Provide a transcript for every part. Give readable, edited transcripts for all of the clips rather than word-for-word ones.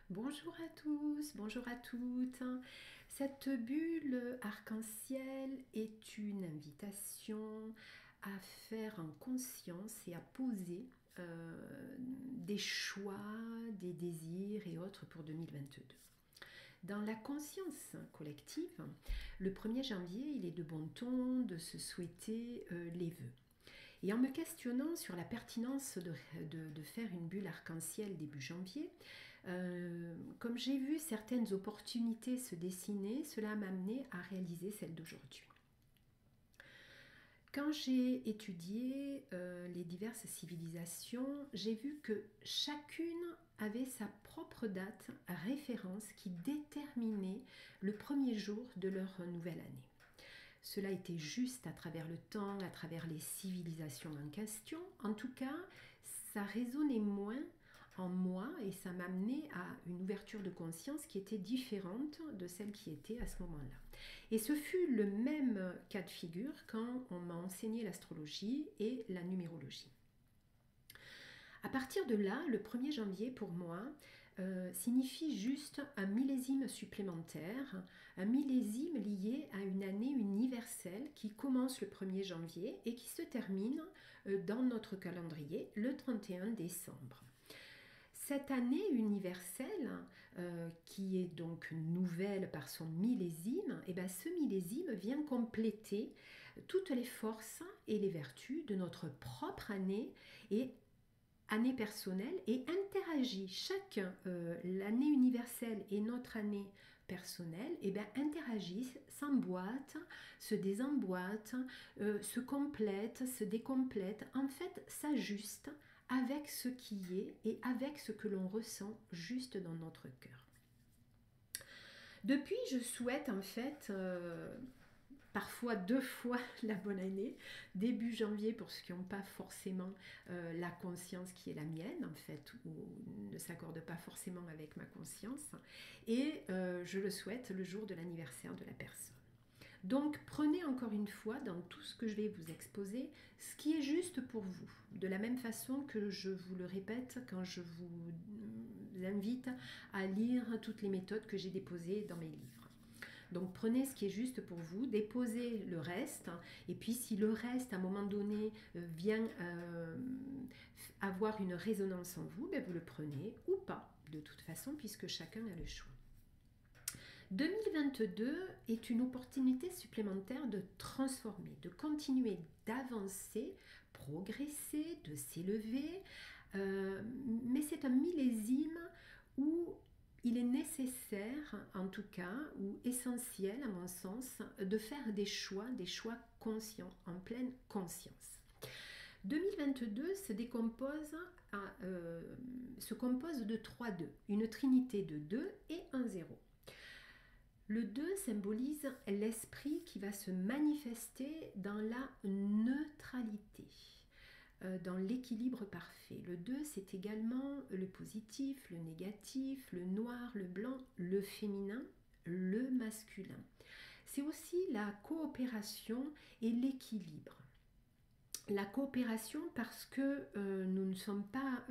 Bonjour à tous, bonjour à toutes. Cette bulle arc-en-ciel est une invitation à faire en conscience et à poser des choix, des désirs et autres pour 2022. Dans la conscience collective, le 1er janvier, il est de bon ton de se souhaiter les vœux. Et en me questionnant sur la pertinence de faire une bulle arc-en-ciel début janvier, comme j'ai vu certaines opportunités se dessiner, cela m'a amené à réaliser celle d'aujourd'hui. Quand j'ai étudié les diverses civilisations, j'ai vu que chacune avait sa propre date référence qui déterminait le premier jour de leur nouvelle année. Cela était juste à travers le temps, à travers les civilisations en question. En tout cas, ça résonnait moins en moi et ça m'amenait à une ouverture de conscience qui était différente de celle qui était à ce moment-là. Et ce fut le même cas de figure quand on m'a enseigné l'astrologie et la numérologie. À partir de là, le 1er janvier pour moi signifie juste un millésime supplémentaire, un millésime lié à une année universelle qui commence le 1er janvier et qui se termine dans notre calendrier le 31 décembre. Cette année universelle, qui est donc nouvelle par son millésime, et bien ce millésime vient compléter toutes les forces et les vertus de notre propre année et année personnelle et interagit chacun, l'année universelle et notre année personnelle, et bien interagissent, s'emboîtent, se désemboîtent, se complètent, se décomplètent, en fait s'ajustent avec ce qui est et avec ce que l'on ressent juste dans notre cœur. Depuis, je souhaite en fait parfois 2 fois la bonne année, début janvier pour ceux qui n'ont pas forcément la conscience qui est la mienne en fait, ou ne s'accorde pas forcément avec ma conscience, et je le souhaite le jour de l'anniversaire de la personne. Donc prenez encore une fois dans tout ce que je vais vous exposer ce qui est juste pour vous, de la même façon que je vous le répète quand je vous invite à lire toutes les méthodes que j'ai déposées dans mes livres. Donc prenez ce qui est juste pour vous, déposez le reste, et puis si le reste à un moment donné vient avoir une résonance en vous, ben vous le prenez ou pas, de toute façon, puisque chacun a le choix. 2022 est une opportunité supplémentaire de transformer, de continuer d'avancer, progresser, de s'élever, mais c'est un millésime où il est nécessaire, en tout cas, ou essentiel à mon sens, de faire des choix conscients, en pleine conscience. 2022 se compose de 3 2, une trinité de 2 et un 0. Le 2 symbolise l'esprit qui va se manifester dans la neutralité, dans l'équilibre parfait. Le 2, c'est également le positif, le négatif, le noir, le blanc, le féminin, le masculin. C'est aussi la coopération et l'équilibre. La coopération parce que nous ne sommes pas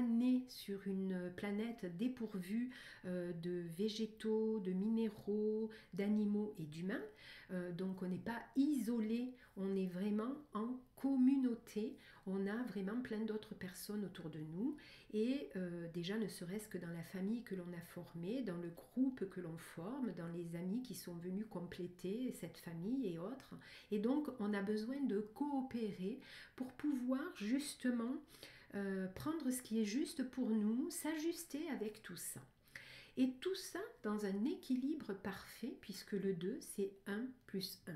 nés sur une planète dépourvue de végétaux, de minéraux, d'animaux et d'humains. Donc on n'est pas isolé, on est vraiment en communauté, on a vraiment plein d'autres personnes autour de nous et déjà ne serait-ce que dans la famille que l'on a formée, dans le groupe que l'on forme, dans les amis qui sont venus compléter cette famille et autres. Et donc on a besoin de coopérer pour pouvoir justement prendre ce qui est juste pour nous, s'ajuster avec tout ça. Et tout ça dans un équilibre parfait puisque le 2 c'est 1 plus 1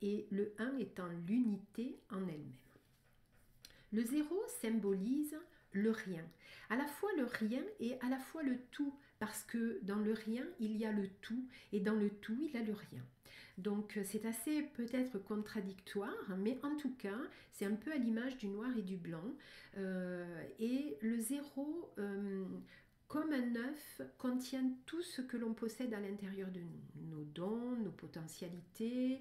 et le 1 étant l'unité en elle-même. Le 0 symbolise le rien, à la fois le rien et à la fois le tout, parce que dans le rien il y a le tout et dans le tout il y a le rien. Donc c'est assez peut-être contradictoire, mais en tout cas c'est un peu à l'image du noir et du blanc. Et le 0 comme un œuf, contient tout ce que l'on possède à l'intérieur de nous, nos dons, nos potentialités.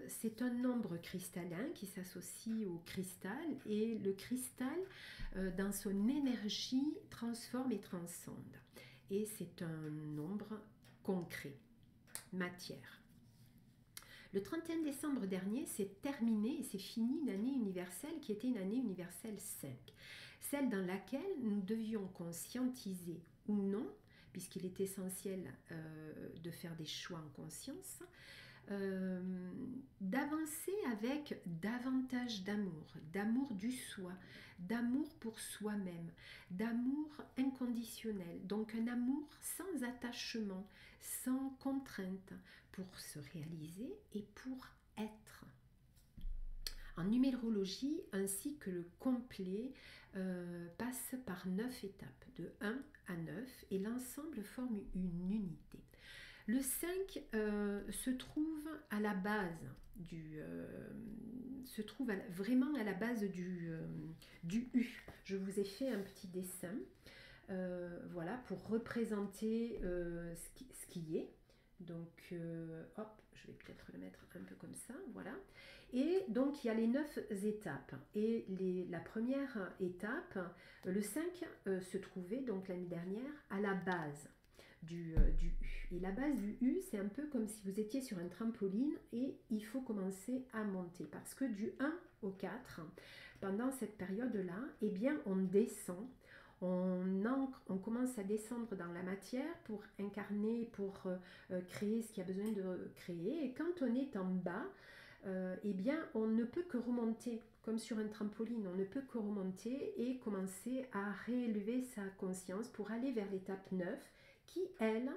C'est un nombre cristallin qui s'associe au cristal, et le cristal, dans son énergie, transforme et transcende. Et c'est un nombre concret, matière. Le 31 décembre dernier, c'est terminé et c'est fini une année universelle qui était une année universelle 5. Celle dans laquelle nous devions conscientiser ou non, puisqu'il est essentiel de faire des choix en conscience, d'avancer avec davantage d'amour du soi, d'amour pour soi-même, d'amour inconditionnel, donc un amour sans attachement, sans contrainte, pour se réaliser et pour être. En numérologie, un cycle complet passe par 9 étapes, de 1 à 9, et l'ensemble forme une unité. Le 5 se trouve à la base vraiment à la base du U. Je vous ai fait un petit dessin, voilà, pour représenter ce qui est. Donc, hop, je vais peut-être le mettre un peu comme ça, voilà. Et donc, il y a les 9 étapes. Et la première étape, le 5, se trouvait donc l'année dernière à la base du U. Et la base du U, c'est un peu comme si vous étiez sur un trampoline et il faut commencer à monter. Parce que du 1 au 4, pendant cette période-là, eh bien, on descend. On commence à descendre dans la matière pour incarner, pour créer ce qu'il y a besoin de créer. Et quand on est en bas, eh bien, on ne peut que remonter, comme sur un trampoline, on ne peut que remonter et commencer à réélever sa conscience pour aller vers l'étape 9 qui, elle,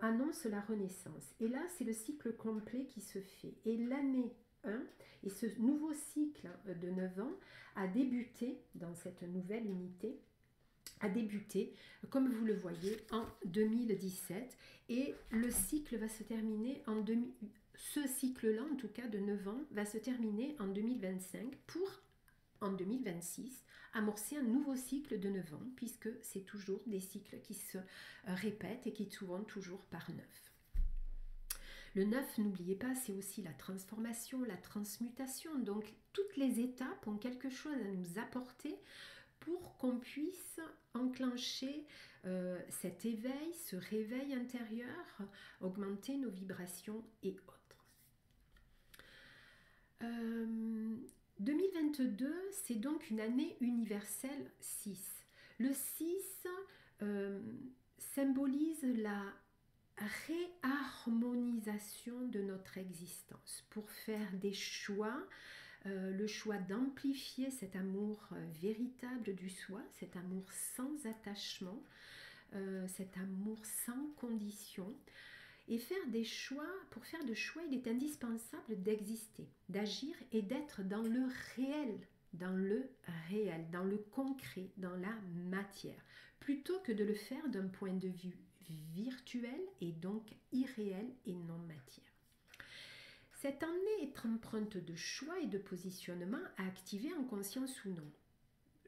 annonce la renaissance. Et là, c'est le cycle complet qui se fait. Et l'année 1, et ce nouveau cycle de 9 ans a débuté dans cette nouvelle unité, a débuté, comme vous le voyez, en 2017, et le cycle va se terminer ce cycle-là, en tout cas de 9 ans, va se terminer en 2025 pour, en 2026, amorcer un nouveau cycle de 9 ans, puisque c'est toujours des cycles qui se répètent et qui tournent toujours par 9. Le 9, n'oubliez pas, c'est aussi la transformation, la transmutation. Donc, toutes les étapes ont quelque chose à nous apporter pour qu'on puisse enclencher cet éveil, ce réveil intérieur, augmenter nos vibrations et autres. 2022, c'est donc une année universelle 6. Le 6 symbolise la réharmonisation de notre existence pour faire des choix, le choix d'amplifier cet amour véritable du soi, cet amour sans attachement, cet amour sans condition. Et faire des choix, pour faire de choix, il est indispensable d'exister, d'agir et d'être dans le réel, dans le concret, dans la matière, plutôt que de le faire d'un point de vue virtuel et donc irréel et non matière. Cette année est empreinte de choix et de positionnement à activer en conscience ou non.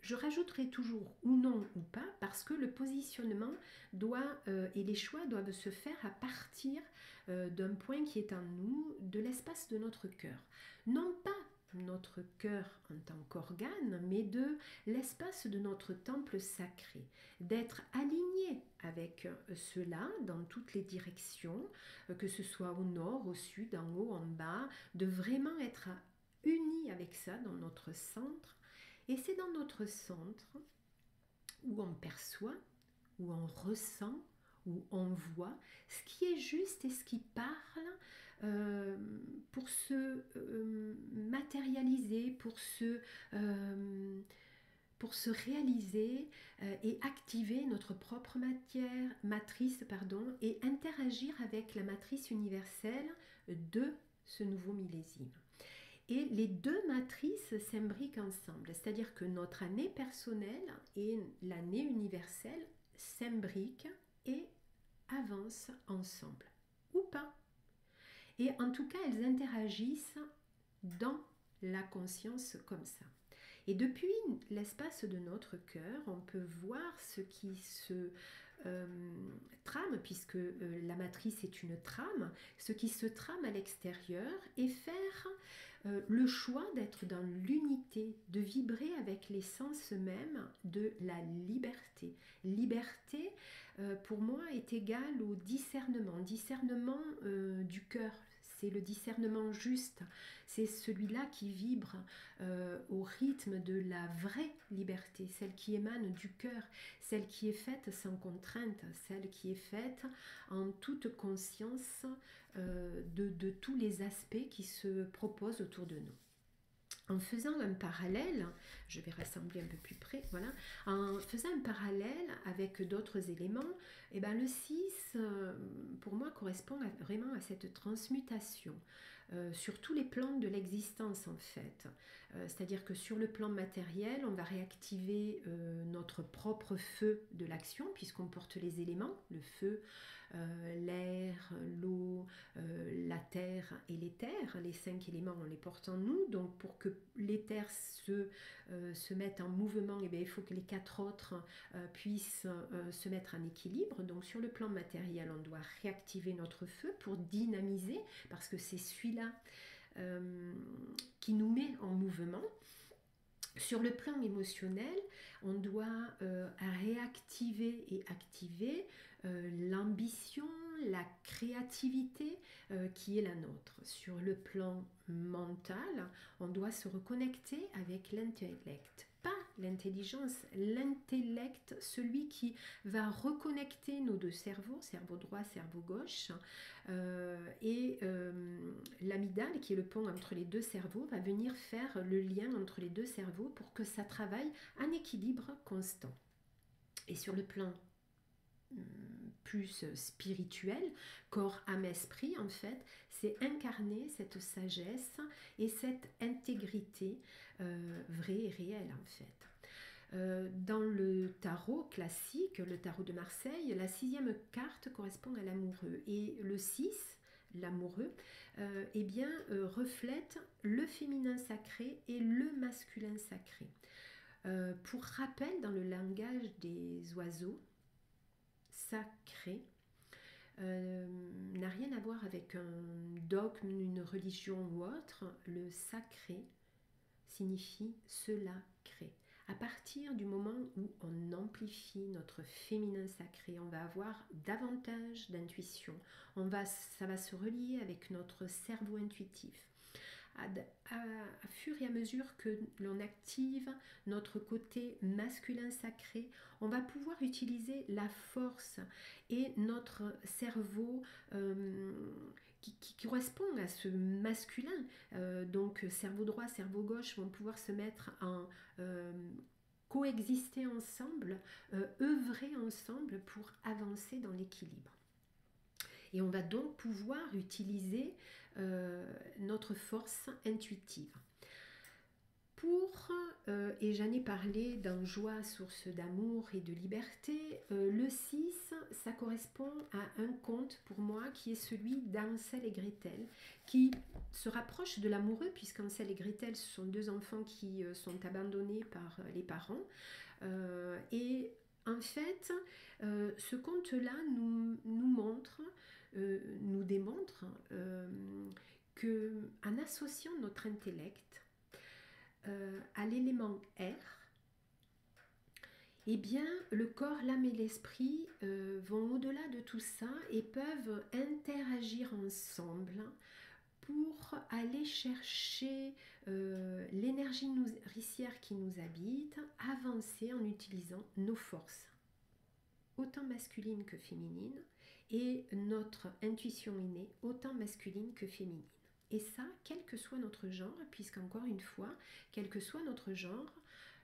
Je rajouterai toujours ou non ou pas parce que le positionnement et les choix doivent se faire à partir d'un point qui est en nous, de l'espace de notre cœur. Non pas notre cœur en tant qu'organe, mais de l'espace de notre temple sacré, d'être aligné avec cela dans toutes les directions, que ce soit au nord, au sud, en haut, en bas, de vraiment être unis avec ça dans notre centre. Et c'est dans notre centre où on perçoit, où on ressent, où on voit ce qui est juste et ce qui parle pour se matérialiser, pour se réaliser et activer notre propre matrice et interagir avec la matrice universelle de ce nouveau millésime. Et les deux matrices s'imbriquent ensemble, c'est-à-dire que notre année personnelle et l'année universelle s'imbriquent et avancent ensemble, ou pas. Et en tout cas, elles interagissent dans la conscience comme ça. Et depuis l'espace de notre cœur, on peut voir ce qui se trame, puisque la matrice est une trame, ce qui se trame à l'extérieur, et faire le choix d'être dans l'unité, de vibrer avec l'essence même de la liberté. Liberté, pour moi, est égale au discernement, discernement du cœur. C'est le discernement juste, c'est celui-là qui vibre au rythme de la vraie liberté, celle qui émane du cœur, celle qui est faite sans contrainte, celle qui est faite en toute conscience de tous les aspects qui se proposent autour de nous. En faisant un parallèle, je vais rassembler un peu plus près, voilà, en faisant un parallèle avec d'autres éléments, eh ben le 6, pour moi, correspond vraiment à cette transmutation sur tous les plans de l'existence en fait. C'est-à-dire que sur le plan matériel, on va réactiver notre propre feu de l'action, puisqu'on porte les éléments, le feu, l'air, l'eau, la terre et l'éther. Les 5 éléments, on les porte en nous. Donc pour que l'éther se mette en mouvement, eh bien, il faut que les 4 autres puissent se mettre en équilibre. Donc sur le plan matériel, on doit réactiver notre feu pour dynamiser, parce que c'est celui-là qui nous met en mouvement. Sur le plan émotionnel, on doit réactiver et activer l'ambition, la créativité qui est la nôtre. Sur le plan mental, on doit se reconnecter avec l'intellect. Pas l'intelligence, l'intellect, celui qui va reconnecter nos deux cerveaux, cerveau droit, cerveau gauche, l'amygdale, qui est le pont entre les deux cerveaux, va venir faire le lien entre les deux cerveaux pour que ça travaille en équilibre constant. Et sur le plan plus spirituel, corps, âme, esprit, en fait, c'est incarner cette sagesse et cette intégrité vraie et réelle, en fait. Dans le tarot classique, le tarot de Marseille, la 6e carte correspond à l'amoureux. Et le 6, l'amoureux, eh bien, reflète le féminin sacré et le masculin sacré. Pour rappel, dans le langage des oiseaux, sacré n'a rien à voir avec un dogme, une religion ou autre. Le sacré signifie cela crée. À partir du moment où on amplifie notre féminin sacré, on va avoir davantage d'intuition. Ça va se relier avec notre cerveau intuitif. À fur et à mesure que l'on active notre côté masculin sacré, on va pouvoir utiliser la force et notre cerveau qui correspond à ce masculin. Donc cerveau droit, cerveau gauche vont pouvoir se mettre en coexister ensemble, œuvrer ensemble pour avancer dans l'équilibre. Et on va donc pouvoir utiliser notre force intuitive. Et j'en ai parlé dans Joie, source d'amour et de liberté, le 6, ça correspond à un conte pour moi qui est celui d'Hansel et Gretel, qui se rapproche de l'amoureux, puisqu'Hansel et Gretel, ce sont 2 enfants qui sont abandonnés par les parents. Et en fait, ce conte-là nous montre, nous démontre qu'en associant notre intellect à l'élément R, eh bien, le corps, l'âme et l'esprit vont au-delà de tout ça et peuvent interagir ensemble pour aller chercher l'énergie nourricière qui nous habite, avancer en utilisant nos forces, autant masculines que féminines, et notre intuition innée, autant masculine que féminine. Et ça, quel que soit notre genre, puisqu'encore une fois, quel que soit notre genre,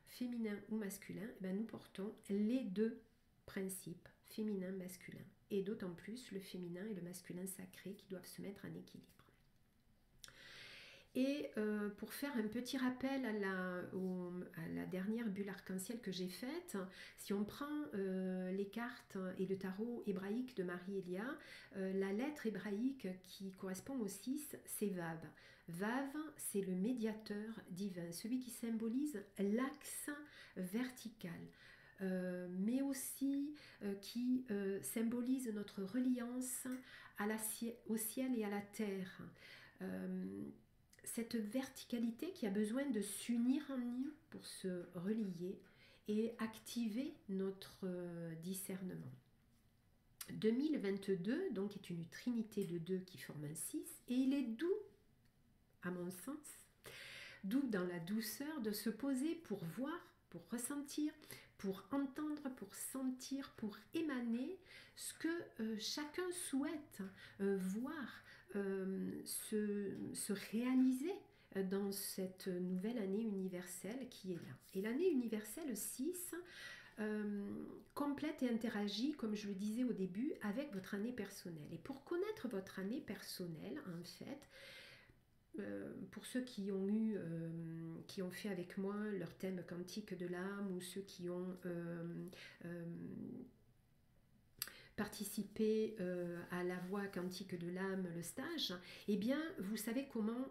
féminin ou masculin, eh bien, nous portons les 2 principes, féminin, masculin. Et d'autant plus le féminin et le masculin sacré qui doivent se mettre en équilibre. Et pour faire un petit rappel à la dernière bulle arc-en-ciel que j'ai faite, si on prend les cartes et le tarot hébraïque de Marie-Elia, la lettre hébraïque qui correspond au 6, c'est Vav. Vav, c'est le médiateur divin, celui qui symbolise l'axe vertical. Mais aussi qui symbolise notre reliance au ciel et à la terre. Cette verticalité qui a besoin de s'unir en nous pour se relier et activer notre discernement. 2022 donc est une trinité de 2 qui forme un 6 et il est doux, à mon sens, doux dans la douceur de se poser pour voir, pour ressentir, pour entendre, pour sentir, pour émaner ce que chacun souhaite voir se réaliser dans cette nouvelle année universelle qui est là. Et l'année universelle 6 complète et interagit, comme je le disais au début, avec votre année personnelle. Et pour connaître votre année personnelle, en fait, pour ceux qui ont fait avec moi leur thème quantique de l'âme, ou ceux qui ont participé à la voie quantique de l'âme, le stage, eh bien vous savez comment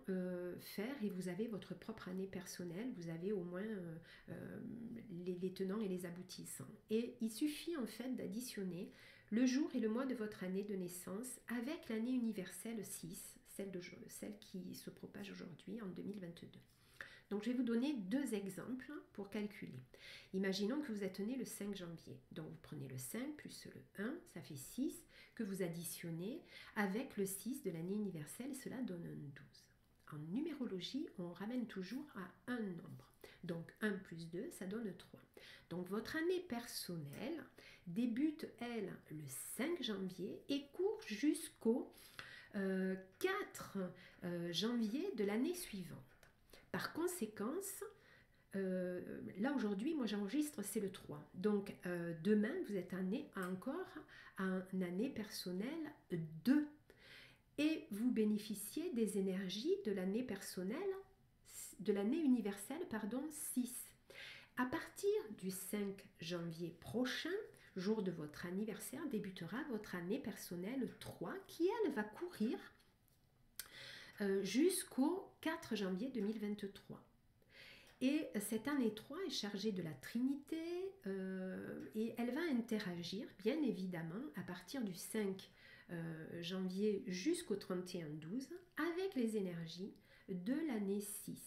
faire, et vous avez votre propre année personnelle, vous avez au moins les tenants et les aboutissants. Et il suffit en fait d'additionner le jour et le mois de votre année de naissance avec l'année universelle 6, celle qui se propage aujourd'hui en 2022. Donc je vais vous donner 2 exemples pour calculer. Imaginons que vous êtes né le 5 janvier. Donc vous prenez le 5 plus le 1, ça fait 6, que vous additionnez avec le 6 de l'année universelle, et cela donne un 12. En numérologie, on ramène toujours à un nombre. Donc 1 plus 2, ça donne 3. Donc votre année personnelle débute, elle, le 5 janvier et court jusqu'au 4 janvier de l'année suivante. Par conséquence, là aujourd'hui, moi j'enregistre, c'est le 3. Donc demain, vous êtes encore à une année personnelle 2. Et vous bénéficiez des énergies de l'année personnelle, de l'année universelle, 6. À partir du 5 janvier prochain, jour de votre anniversaire, débutera votre année personnelle 3, qui elle va courir jusqu'au 4 janvier 2023. Et cette année 3 est chargée de la Trinité et elle va interagir bien évidemment à partir du 5 janvier jusqu'au 31-12 avec les énergies de l'année 6.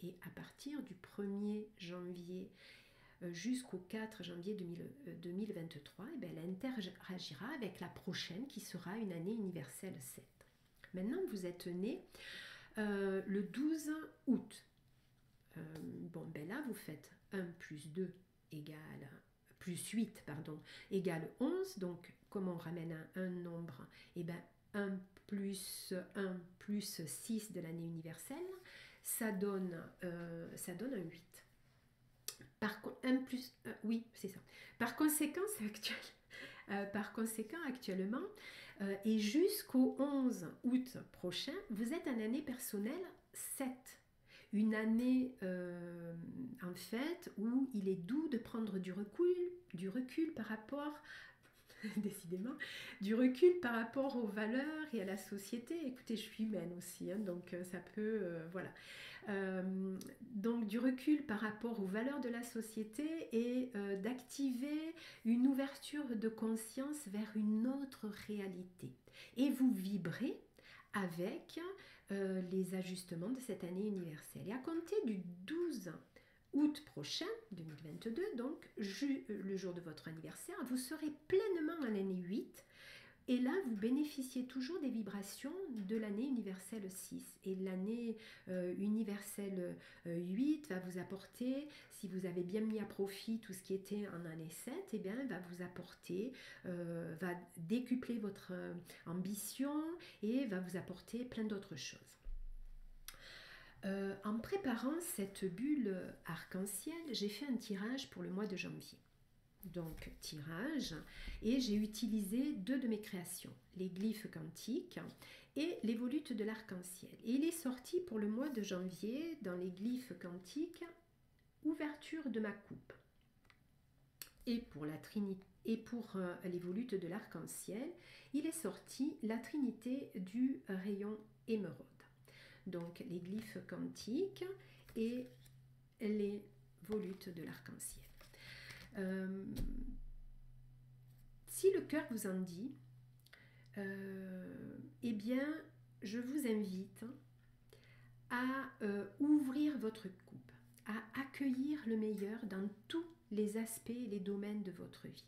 Et à partir du 1er janvier jusqu'au 4 janvier 2023, eh bien, elle interagira avec la prochaine qui sera une année universelle 7. Maintenant, vous êtes né le 12 août. Bon, ben là, vous faites 1 plus 2 égale, plus 8, pardon, égale 11. Donc, comme on ramène un nombre, eh ben 1 plus 6 de l'année universelle, ça donne un 8. Oui, c'est ça. Par conséquent, actuellement, et jusqu'au 11 août prochain, vous êtes en année personnelle 7. Une année, en fait, où il est doux de prendre du recul par rapport, décidément, du recul par rapport aux valeurs et à la société. Écoutez, je suis humaine aussi, hein, donc ça peut, voilà. Donc du recul par rapport aux valeurs de la société et d'activer une ouverture de conscience vers une autre réalité. Et vous vibrez avec les ajustements de cette année universelle. Et à compter du 12 août prochain, 2022, donc le jour de votre anniversaire, vous serez pleinement en année 8. Et là, vous bénéficiez toujours des vibrations de l'année universelle 6. Et l'année universelle 8 va vous apporter, si vous avez bien mis à profit tout ce qui était en année 7, eh bien, va vous apporter, va décupler votre ambition et va vous apporter plein d'autres choses. En préparant cette bulle arc-en-ciel, j'ai fait un tirage pour le mois de janvier. donc tirage, et j'ai utilisé 2 de mes créations, les glyphes quantiques et les volutes de l'arc-en-ciel. Et il est sorti pour le mois de janvier dans les glyphes quantiques, ouverture de ma coupe. Et pour la Trinité et pour les volutes de l'arc-en-ciel, il est sorti la Trinité du rayon émeraude. Donc les glyphes quantiques et les volutes de l'arc-en-ciel. Si le cœur vous en dit, eh bien, je vous invite à ouvrir votre coupe, à accueillir le meilleur dans tous les aspects et les domaines de votre vie.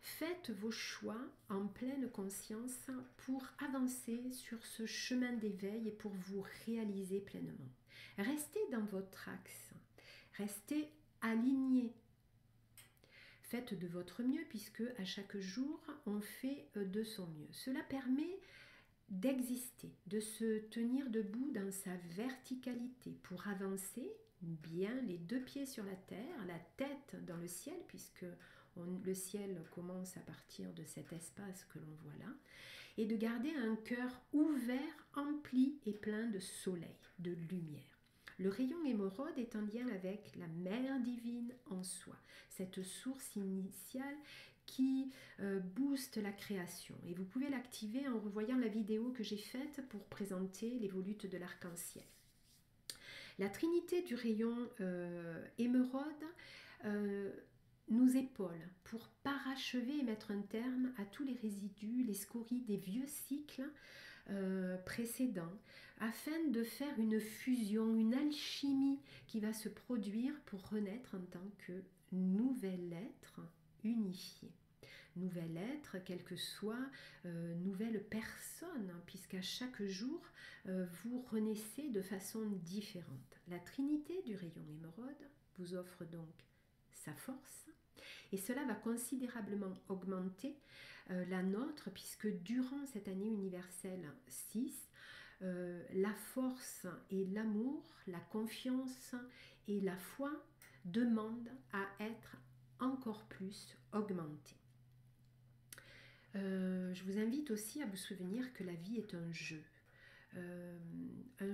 Faites vos choix en pleine conscience pour avancer sur ce chemin d'éveil et pour vous réaliser pleinement. Restez dans votre axe, restez aligné. Faites de votre mieux puisque à chaque jour, on fait de son mieux. Cela permet d'exister, de se tenir debout dans sa verticalité pour avancer bien les 2 pieds sur la terre, la tête dans le ciel puisque le ciel commence à partir de cet espace que l'on voit là, et de garder un cœur ouvert, empli et plein de soleil, de lumière. Le rayon émeraude est en lien avec la mère divine en soi, cette source initiale qui booste la création. Et vous pouvez l'activer en revoyant la vidéo que j'ai faite pour présenter les volutes de l'arc-en-ciel. La trinité du rayon émeraude nous épaule pour parachever et mettre un terme à tous les résidus, les scories des vieux cycles précédents, afin de faire une fusion, une alchimie qui va se produire pour renaître en tant que nouvel être unifié. Nouvel être, quelle que soit nouvelle personne, puisqu'à chaque jour, vous renaissez de façon différente. La trinité du rayon émeraude vous offre donc sa force, et cela va considérablement augmenter la nôtre, puisque durant cette année universelle 6, la force et l'amour, la confiance et la foi demandent à être encore plus augmentées. Je vous invite aussi à vous souvenir que la vie est un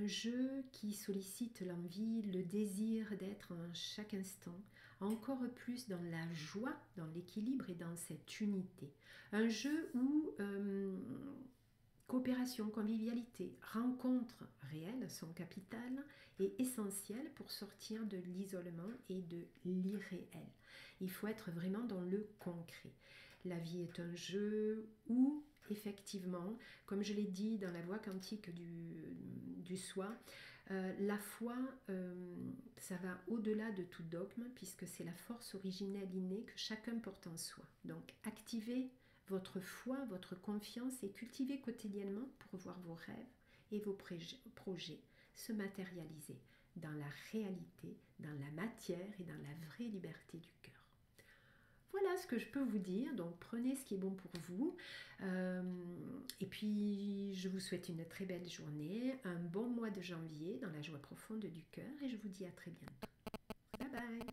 jeu qui sollicite l'envie, le désir d'être en chaque instant, encore plus dans la joie, dans l'équilibre et dans cette unité. Un jeu où coopération, convivialité, rencontres réelles sont capitales et essentielles pour sortir de l'isolement et de l'irréel. Il faut être vraiment dans le concret. La vie est un jeu où, effectivement, comme je l'ai dit dans la voie quantique du soi, la foi, ça va au-delà de tout dogme, puisque c'est la force originelle innée que chacun porte en soi. Donc, activez votre foi, votre confiance et cultivez quotidiennement pour voir vos rêves et vos projets se matérialiser dans la réalité, dans la matière et dans la vraie liberté du cœur. Voilà ce que je peux vous dire, donc prenez ce qui est bon pour vous, et puis je vous souhaite une très belle journée, un bon mois de janvier dans la joie profonde du cœur, et je vous dis à très bientôt. Bye bye.